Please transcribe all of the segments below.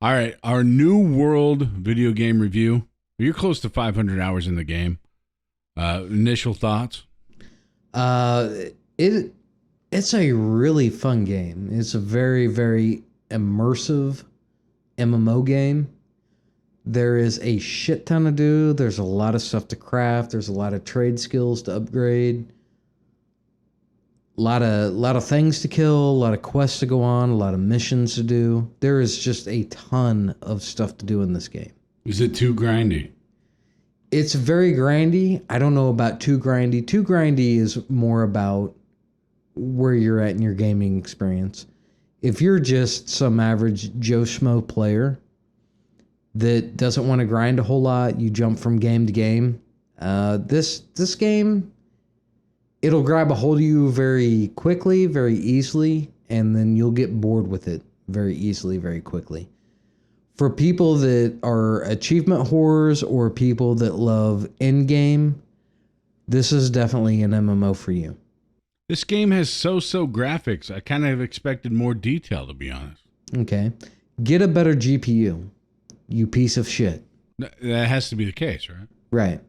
All right, our new world video game review. You're close to 500 hours in the game. Initial thoughts? Uh, it it's a really fun game. It's a very immersive MMO game. There is a shit ton to do. There's a lot of stuff to craft. There's a lot of trade skills to upgrade. A lot of things to kill. A lot of quests to go on. A lot of missions to do. There is just a ton of stuff to do in this game. Is it too grindy? It's very grindy. I don't know about too grindy. Too grindy is more about where you're at in your gaming experience. If you're just some average Joe Schmo player that doesn't want to grind a whole lot, you jump from game to game. This game, it'll grab a hold of you very quickly, very easily, and then you'll get bored with it very easily, very quickly. For people that are achievement whores or people that love end game, this is definitely an MMO for you. This game has so graphics. I kind of expected more detail, to be honest. Okay. Get a better GPU, you piece of shit. That has to be the case, right? Right.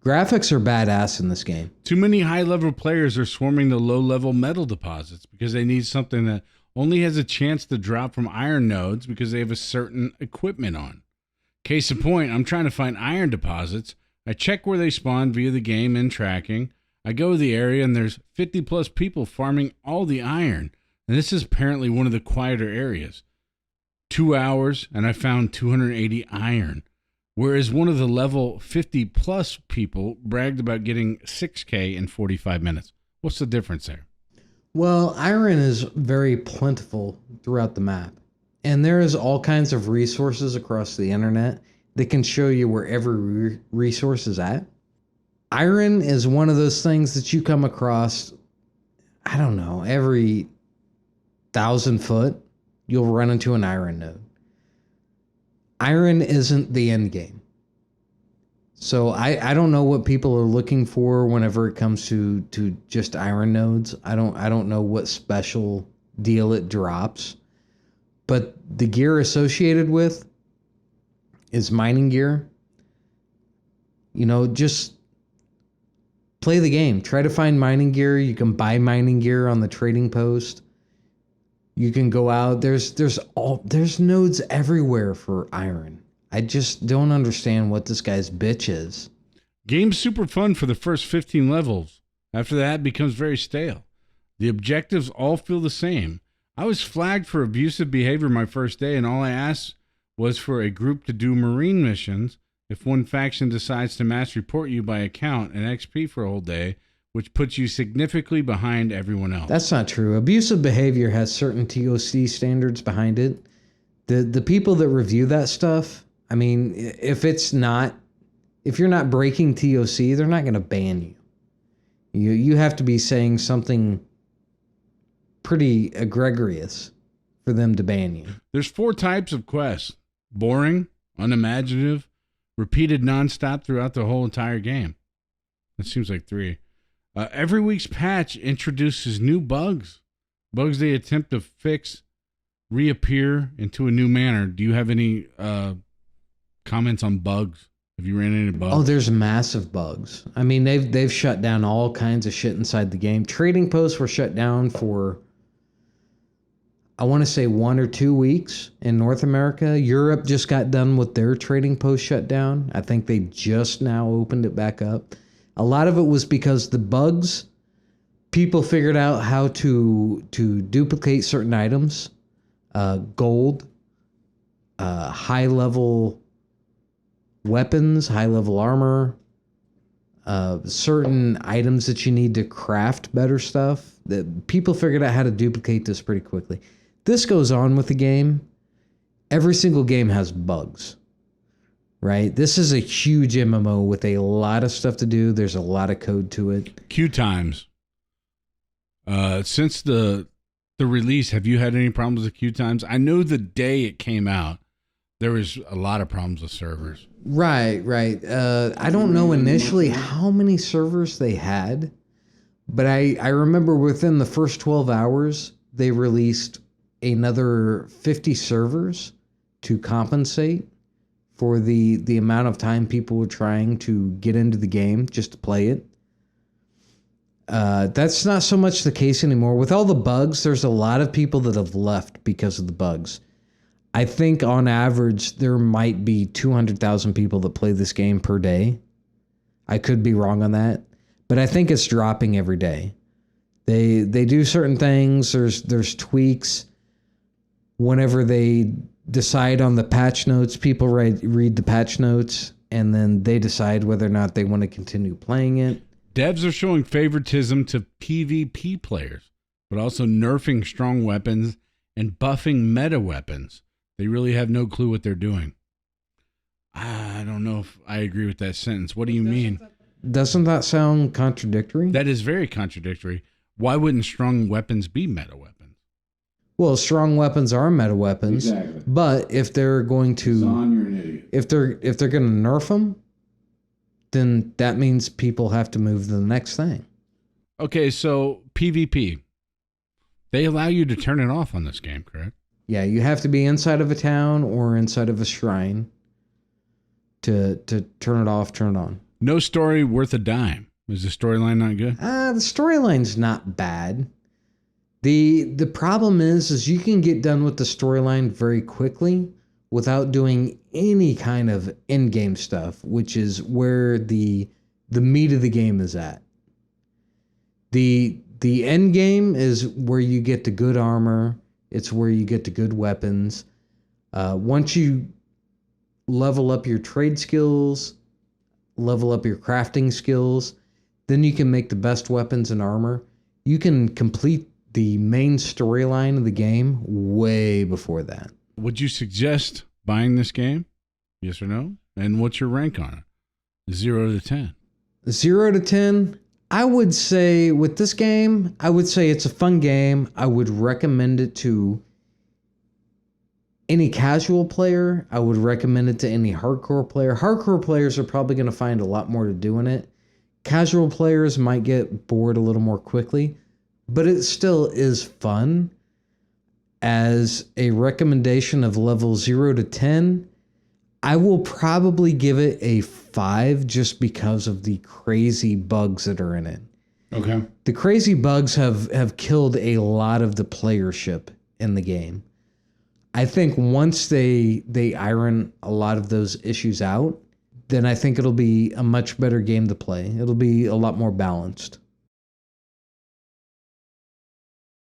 Graphics are badass in this game. Too many high-level players are swarming the low-level metal deposits because they need something that only has a chance to drop from iron nodes because they have a certain equipment on. Case in point, I'm trying to find iron deposits. I check where they spawn via the game and tracking. I go to the area and there's 50 plus people farming all the iron. And this is apparently one of the quieter areas. 2 hours and I found 280 iron. Whereas one of the level 50 plus people bragged about getting 6K in 45 minutes. What's the difference there? Well, iron is very plentiful throughout the map. And there is all kinds of resources across the internet that can show you where every resource is at. Iron is one of those things that you come across, I don't know, every 1,000 foot, you'll run into an iron node. Iron isn't the end game. So I don't know what people are looking for whenever it comes to just iron nodes. I don't know what special deal it drops. But the gear associated with is mining gear. You know, just play the game. Try to find mining gear. You can buy mining gear on the trading post. You can go out. There's nodes everywhere for iron. I just don't understand what this guy's bitch is. Game's super fun for the first 15 levels. After that, it becomes very stale. The objectives all feel the same. I was flagged for abusive behavior my first day, and all I asked was for a group to do marine missions. If one faction decides to mass report you by account and XP for a whole day, which puts you significantly behind everyone else. That's not true. Abusive behavior has certain TOC standards behind it. The people that review that stuff, I mean, if you're not breaking TOC, they're not going to ban you. You have to be saying something pretty egregious for them to ban you. There's 4 types of quests: boring, unimaginative, repeated nonstop throughout the whole entire game. That seems like 3. Every week's patch introduces new bugs. Bugs they attempt to fix reappear into a new manner. Do you have any comments on bugs? Have you ran into bugs? Oh, there's massive bugs. I mean, they've shut down all kinds of shit inside the game. Trading posts were shut down for, I want to say, 1 or 2 weeks in North America. Europe just got done with their trading post shut down. I think they just now opened it back up. A lot of it was because the bugs, people figured out how to duplicate certain items, gold, high-level weapons, high-level armor, certain items that you need to craft better stuff. That people figured out how to duplicate this pretty quickly. This goes on with the game. Every single game has bugs. Right? This is a huge MMO with a lot of stuff to do. There's a lot of code to it. Queue times. Since the release, have you had any problems with queue times? I know the day it came out, there was a lot of problems with servers. Right. I don't know initially how many servers they had, but I remember within the first 12 hours, they released another 50 servers to compensate for the amount of time people were trying to get into the game just to play it. That's not so much the case anymore. With all the bugs, there's a lot of people that have left because of the bugs. I think on average, there might be 200,000 people that play this game per day. I could be wrong on that, but I think it's dropping every day. They do certain things. There's tweaks. Whenever they decide on the patch notes, people read the patch notes, and then they decide whether or not they want to continue playing it. Devs are showing favoritism to PvP players, but also nerfing strong weapons and buffing meta weapons. They really have no clue what they're doing. I don't know if I agree with that sentence. What do you mean? Doesn't that sound contradictory? That is very contradictory. Why wouldn't strong weapons be meta weapons? Well, strong weapons are meta weapons, Exactly. but if they're going to, Zahn, you're an idiot. if they're going to nerf them, then that means people have to move to the next thing. Okay, so PvP. They allow you to turn it off on this game, correct? Yeah, you have to be inside of a town or inside of a shrine to turn it off, turn it on. No story worth a dime. Is the storyline not good? The storyline's not bad. The problem is you can get done with the storyline very quickly without doing any kind of in-game stuff, which is where the meat of the game is at. The end game is where you get the good armor. It's where you get the good weapons. Once you level up your trade skills, level up your crafting skills, then you can make the best weapons and armor. You can complete the main storyline of the game way before that. Would you suggest buying this game? Yes or no? And what's your rank on it? 0 to 10. 0 to 10, I would say with this game, I would say it's a fun game. I would recommend it to any casual player. I would recommend it to any hardcore player. Hardcore players are probably going to find a lot more to do in it. Casual players might get bored a little more quickly, but it still is fun. As a recommendation of level 0 to 10, I will probably give it a 5 just because of the crazy bugs that are in it. Okay. The crazy bugs have killed a lot of the playership in the game. I think once they iron a lot of those issues out, then I think it'll be a much better game to play. It'll be a lot more balanced.